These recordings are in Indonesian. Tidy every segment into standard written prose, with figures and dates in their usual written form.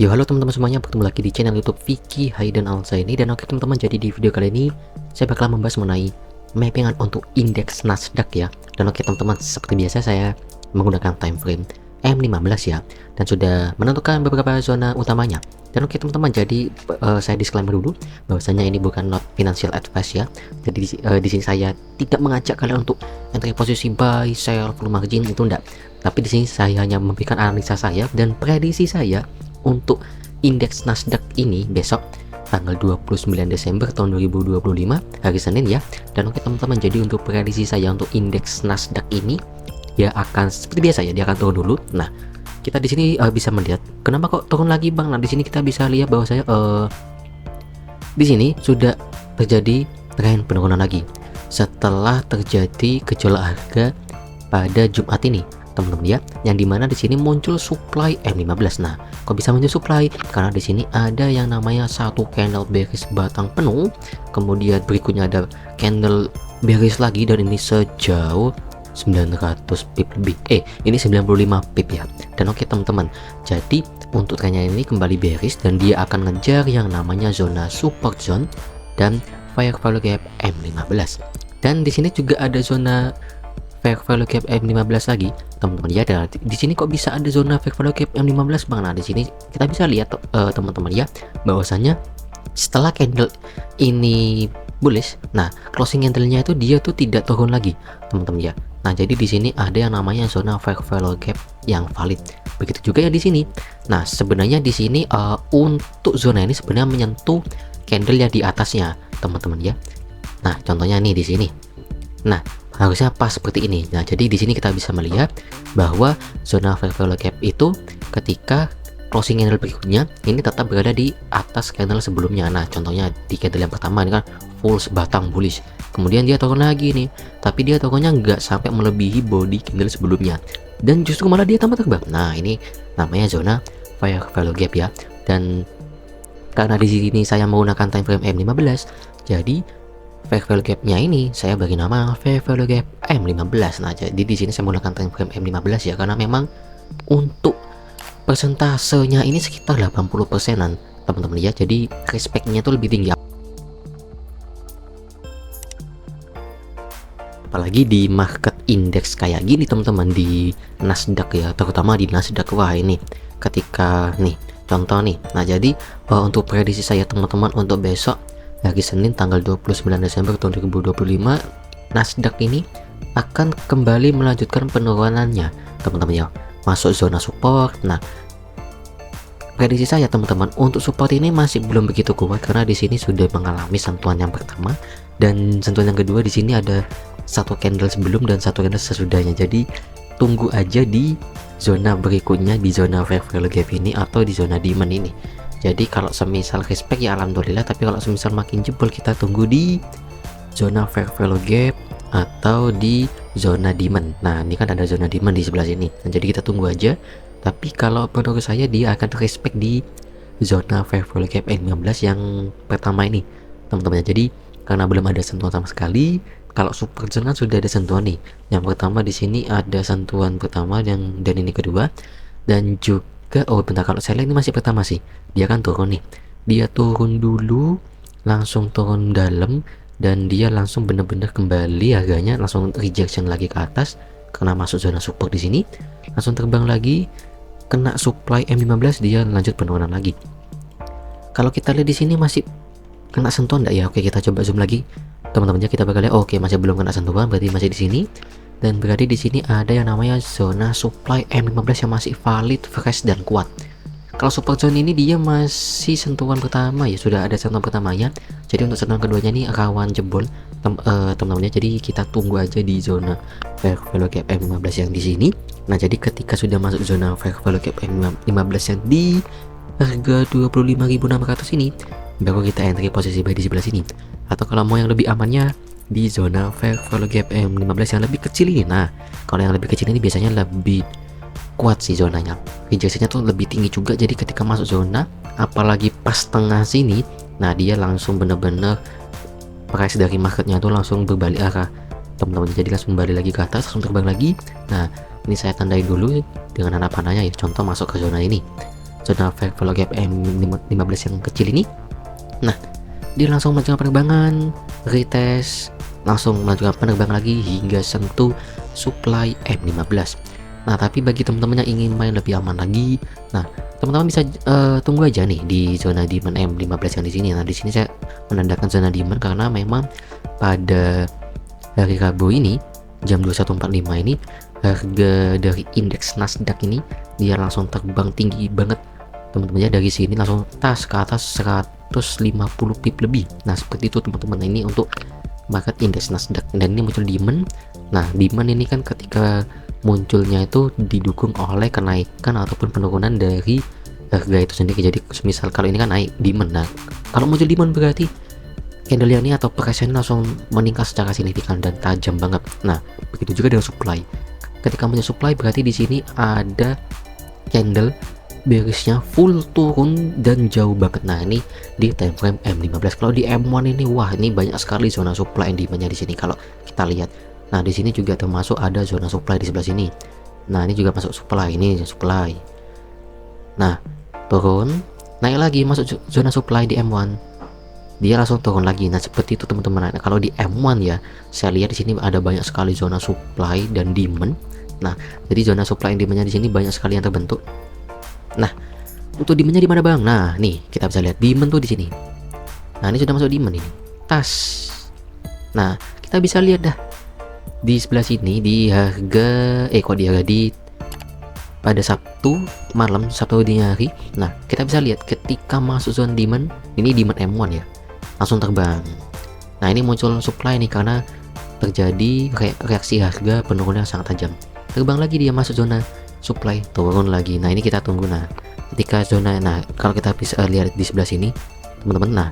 Yo, halo teman-teman semuanya, bertemu lagi di channel YouTube Vicky Hayden Alzaini. Dan oke teman-teman, jadi di video kali ini saya bakal membahas mengenai mappingan untuk indeks Nasdaq ya. Dan oke teman-teman, seperti biasa saya menggunakan time frame M15 ya, dan sudah menentukan beberapa zona utamanya. Dan oke teman-teman, jadi saya disclaimer dulu bahwasanya ini bukan not financial advice ya. Jadi di sini saya tidak mengajak kalian untuk entry posisi buy, sell, full margin, itu enggak. Tapi di sini saya hanya memberikan analisa saya dan prediksi saya untuk indeks Nasdaq ini besok tanggal 29 Desember tahun 2025 hari Senin ya. Dan oke teman-teman, jadi untuk prediksi saya untuk indeks Nasdaq ini ya akan seperti biasa ya, dia akan turun dulu. Nah, kita di sini bisa melihat kenapa kok turun lagi Bang. Nah, di sini kita bisa lihat bahwa saya di sini sudah terjadi tren penurunan lagi setelah terjadi gejolak harga pada Jumat ini teman-teman ya, yang dimana di sini muncul supply M15. Nah, kok bisa muncul supply? Karena di sini ada yang namanya satu candle bearish batang penuh, kemudian berikutnya ada candle bearish lagi, dan ini sejauh 900 pip lebih. Ini 95 pip ya. Dan oke teman-teman, jadi untuk trennya ini kembali bearish dan dia akan ngejar yang namanya zona support zone dan fair value gap M15. Dan di sini juga ada zona fair value gap M15 lagi teman-teman ya. Di sini kok bisa ada zona fair value gap M15 Bang? Nah, di sini kita bisa lihat teman-teman ya, bahwasanya setelah candle ini bullish, nah closing candlenya itu dia tuh tidak turun lagi teman-teman ya. Nah, jadi di sini ada yang namanya zona fair value gap yang valid. Begitu juga ya di sini. Nah, sebenarnya di sini untuk zona ini sebenarnya menyentuh candle ya di atasnya teman-teman ya. Nah, contohnya nih di sini. Nah, harusnya pas seperti ini. Nah, jadi di sini kita bisa melihat bahwa zona fair value gap itu ketika closing candle berikutnya ini tetap berada di atas candle sebelumnya. Nah, contohnya di candle yang pertama ini kan full batang bullish, kemudian dia turun lagi nih, tapi dia turunnya nggak sampai melebihi body candle sebelumnya, dan justru malah dia tambah terbang. Nah, ini namanya zona fair value gap ya. Dan karena di sini saya menggunakan time frame M15, jadi fair value gap-nya ini saya bagi nama fair value gap M15. Nah, jadi di sini saya menggunakan time frame M15 ya, karena memang untuk persentasenya ini sekitar 80%-an teman-teman ya. Jadi respect-nya itu lebih tinggi, apalagi di market index kayak gini teman-teman, di Nasdaq ya, terutama di Nasdaq. Wah, ini ketika nih contoh nih. Nah, jadi untuk prediksi saya teman-teman untuk besok hari Senin tanggal 29 Desember tahun 2025, Nasdaq ini akan kembali melanjutkan penurunannya teman-teman ya, masuk zona support. Nah, prediksi saya teman-teman untuk support ini masih belum begitu kuat karena di sini sudah mengalami sentuhan yang pertama dan sentuhan yang kedua. Di sini ada satu candle sebelum dan satu candle sesudahnya. Jadi tunggu aja di zona berikutnya, di zona fair value gap ini atau di zona demand ini. Jadi kalau semisal respect ya alhamdulillah, tapi kalau semisal makin jebol kita tunggu di zona fair value gap atau di zona demand. Nah, ini kan ada zona demand di sebelah sini. Nah, jadi kita tunggu aja. Tapi kalau menurut saya dia akan respect di zona fair value gap M15 yang pertama ini teman-teman. Jadi karena belum ada sentuhan sama sekali, kalau support zone kan sudah ada sentuhan nih. Yang pertama di sini ada sentuhan pertama dan ini kedua, dan juga bentar, kalau saya lihat ini masih pertama sih, dia kan turun nih, dia turun dulu langsung turun dalam dan dia langsung bener-bener kembali harganya langsung rejection lagi ke atas karena masuk zona support. Di sini langsung terbang lagi kena supply M15, dia lanjut penurunan lagi. Kalau kita lihat di sini masih kena sentuhan enggak ya? Oke, kita coba zoom lagi teman-teman ya, kita bakal lihat oke masih belum kena sentuhan, berarti masih di sini. Dan berarti di sini ada yang namanya zona supply M15 yang masih valid, fresh dan kuat. Kalau support zone ini dia masih sentuhan pertama ya, sudah ada sentuhan pertamanya. Jadi untuk sentuhan keduanya ini rawan jebol teman-teman ya. Jadi kita tunggu aja di zona fair value gap M15 yang di sini. Nah, jadi ketika sudah masuk zona fair value gap M15 yang di harga 25.600 ini, baru kita entry posisi buy di sebelah sini. Atau kalau mau yang lebih amannya di zona fair value gap M15 yang lebih kecil ini. Nah, kalau yang lebih kecil ini biasanya lebih kuat sih zonanya, rejection-nya tuh lebih tinggi juga. Jadi ketika masuk zona, apalagi pas tengah sini, nah dia langsung bener-bener price dari marketnya tuh langsung berbalik arah teman-teman. Jadi langsung balik lagi ke atas, langsung terbang lagi. Nah, ini saya tandai dulu dengan tanda panahnya ya, contoh masuk ke zona ini. zona fair value gap M15 yang kecil ini. Nah, dia langsung melanjutkan penerbangan, retest, langsung melanjutkan penerbangan lagi hingga sentuh supply M15. Nah, tapi bagi teman-teman yang ingin main lebih aman lagi, nah teman-teman bisa tunggu aja nih di zona demand M15 yang di sini. Nah, di sini saya menandakan zona demand karena memang pada hari Rabu ini jam 21.45 ini harga dari indeks Nasdaq ini dia langsung terbang tinggi banget teman-teman ya, dari sini langsung tas ke atas 150 pip lebih. Nah, seperti itu teman-teman. Ini untuk market indeks Nasdaq dan ini muncul demand. Nah, demand ini kan ketika munculnya itu didukung oleh kenaikan ataupun penurunan dari harga itu sendiri. Jadi misal kalau ini kan naik demand, nah kalau muncul demand berarti candle ini atau price ini langsung meningkat secara signifikan dan tajam banget. Nah, begitu juga dengan supply. Ketika muncul supply berarti di sini ada candle bearisnya full turun dan jauh banget. Nah, ini di time frame M15. Kalau di M1 ini wah, ini banyak sekali zona supply and demand-nya di sini kalau kita lihat. Nah, di sini juga termasuk ada zona supply di sebelah sini. Nah, ini juga masuk supply, ini supply. Nah, turun, naik lagi masuk zona supply di M1. Dia langsung turun lagi. Nah, seperti itu teman-teman. Nah, kalau di M1 ya, saya lihat di sini ada banyak sekali zona supply dan demand. Nah, jadi zona supply dan demand-nya di sini banyak sekali yang terbentuk. Nah, untuk demand-nya di mana, Bang? Nah, nih kita bisa lihat demand tuh di sini. Nah, ini sudah masuk demand ini. Tas. Nah, kita bisa lihat dah di sebelah sini di harga di pada Sabtu malam, Sabtu dini hari. Nah, kita bisa lihat ketika masuk zona demand, ini demand M1 ya, langsung terbang. Nah, ini muncul supply nih karena terjadi reaksi harga penurunan yang sangat tajam. Terbang lagi dia masuk zona supply, turun lagi. Nah, ini kita tunggu. Nah, ketika zona, nah kalau kita bisa lihat di sebelah sini teman-teman, nah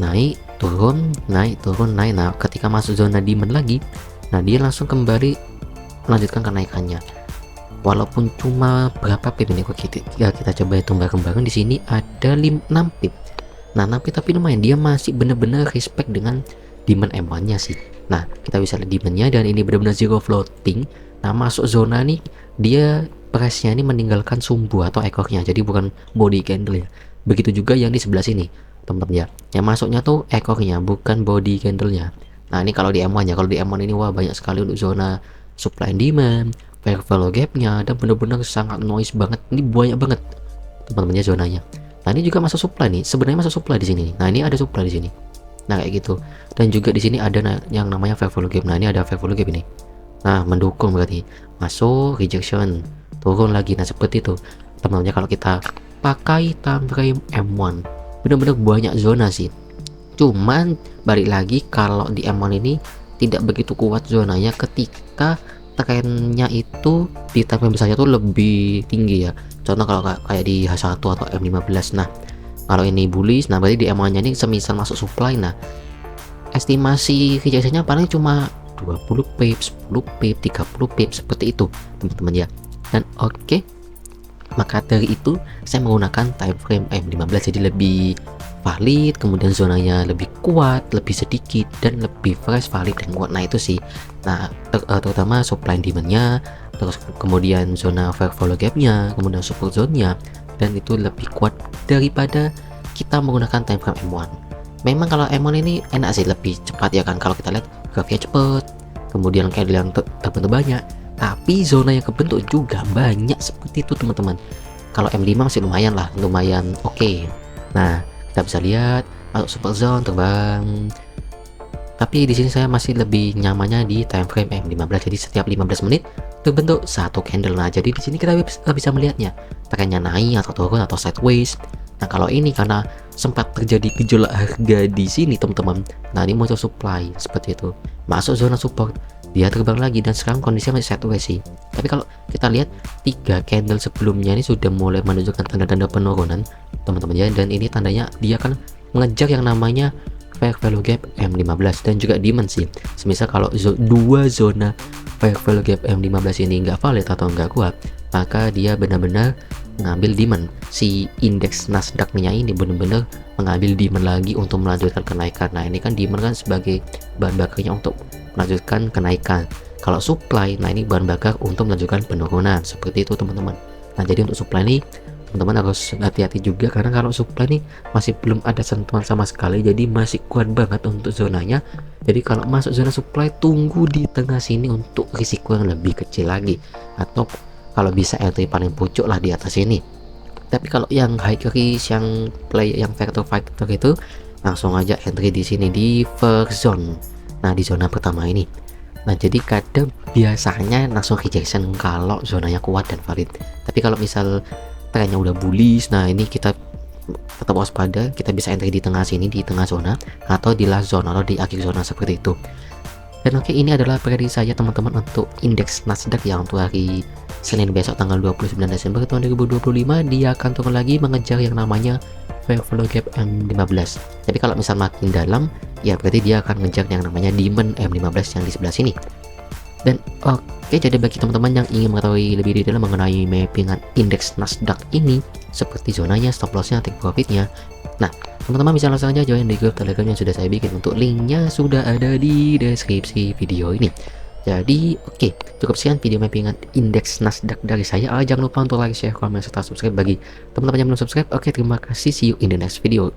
naik turun naik turun naik. Nah, ketika masuk zona demand lagi, nah dia langsung kembali melanjutkan kenaikannya. Walaupun cuma berapa pip ini kok kita coba hitung bareng-bareng. Di sini ada 6 pip. Nah, 6 pip tapi lumayan, dia masih benar-benar respect dengan demand M1 nya sih. Nah, kita bisa lihat demandnya dan ini benar-benar zero floating. Nah, masuk zona nih dia price-nya ini meninggalkan sumbu atau ekornya, jadi bukan body candle ya. Begitu juga yang di sebelah sini teman-teman ya, yang masuknya tuh ekornya bukan body candle-nya. Nah, ini kalau di M1 ya. Kalau di M1 ini wah banyak sekali untuk zona supply and demand, fair value gap-nya, dan benar-benar sangat noise banget. Ini banyak banget teman-teman ya zonanya. Nah, ini juga masuk supply nih. Sebenarnya masuk supply di sini. Nah, ini ada supply di sini. Nah, kayak gitu. Dan juga di sini ada yang namanya fair value gap. Nah, ini ada fair value gap ini. Nah, mendukung berarti. Masuk rejection, turun lagi. Nah, seperti itu teman-teman ya. Kalau kita pakai time frame M1, benar-benar banyak zona sih. Cuman balik lagi kalau di M1 ini tidak begitu kuat zonanya ketika trennya itu di time frame besarnya tuh lebih tinggi ya. Contoh kalau kayak di H1 atau M15. Nah, kalau ini bullish, nah berarti di M1 nya ini semisal masuk supply. Nah, estimasi rejectionnya paling cuma 20 pip, 10 pip, 30 pip, seperti itu teman-teman ya. Dan oke, maka dari itu saya menggunakan time frame M15 jadi lebih valid, kemudian zonanya lebih kuat, lebih sedikit, dan lebih fresh, valid, dan kuat. Nah, itu sih. Nah, terutama supply demand-nya, terus kemudian zona fair value gap-nya, kemudian support zone-nya, dan itu lebih kuat daripada kita menggunakan time frame M1. Memang kalau M1 ini enak sih, lebih cepat ya kan. Kalau kita lihat grafiknya cepet, kemudian candle yang terbentuk banyak, tapi zona yang kebentuk juga banyak, seperti itu teman-teman. Kalau M5 masih lumayan lah, lumayan oke. Nah, kita bisa lihat masuk support zone, terbang. Tapi di sini saya masih lebih nyamannya di time frame M15. Jadi setiap 15 menit terbentuk satu candle. Nah, jadi di sini kita bisa melihatnya trennya naik atau turun atau sideways. Nah, kalau ini karena sempat terjadi gejolak harga di sini teman-teman. Nah, ini muncul supply seperti itu, masuk zona support, dia terbang lagi, dan sekarang kondisinya masih sideways sih. Tapi kalau kita lihat 3 candle sebelumnya ini sudah mulai menunjukkan tanda-tanda penurunan teman-teman ya. Dan ini tandanya dia akan mengejar yang namanya fair value gap M15 dan juga demand sih. Semisal kalau dua zona fair value gap M15 ini nggak valid atau nggak kuat, maka dia benar-benar mengambil demand. Si indeks Nasdaq-nya ini benar-benar mengambil demand lagi untuk melanjutkan kenaikan. Nah, ini kan demand kan sebagai bahan bakarnya untuk melanjutkan kenaikan. Kalau supply, nah ini bahan bakar untuk melanjutkan penurunan. Seperti itu teman-teman. Nah, jadi untuk supply ini teman-teman harus hati-hati juga, karena kalau supply nih masih belum ada sentuhan sama sekali, jadi masih kuat banget untuk zonanya. Jadi kalau masuk zona supply, tunggu di tengah sini untuk risiko yang lebih kecil lagi, atau kalau bisa entry paling pucuk lah di atas ini. Tapi kalau yang high risk, yang play yang factor factor itu, langsung aja entry di sini di first zone. Nah, di zona pertama ini. Nah, jadi kadang biasanya langsung rejection kalau zonanya kuat dan valid. Tapi kalau misal trennya udah bullish, nah ini kita tetap waspada, kita bisa entry di tengah sini, di tengah zona, atau di last zone, atau di akhir zona seperti itu. Dan oke, ini adalah prediksi saya teman-teman untuk indeks Nasdaq yang untuk hari Senin besok tanggal 29 Desember tahun 2025. Dia akan turun lagi mengejar yang namanya fair value gap M15. Tapi kalau misal makin dalam, ya berarti dia akan ngejar yang namanya demand M15 yang di sebelah sini. Dan oke, jadi bagi teman-teman yang ingin mengetahui lebih detail mengenai mappingan indeks Nasdaq ini, seperti zonanya, stop lossnya, take profitnya, nah teman-teman bisa langsung aja join di grup Telegram yang sudah saya bikin. Untuk linknya sudah ada di deskripsi video ini. Jadi oke, cukup sekian video mappingan indeks Nasdaq dari saya. Jangan lupa untuk like, share, komen, serta subscribe bagi teman-teman yang belum subscribe. Oke, terima kasih, see you in the next video.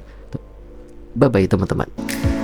Bye bye teman-teman.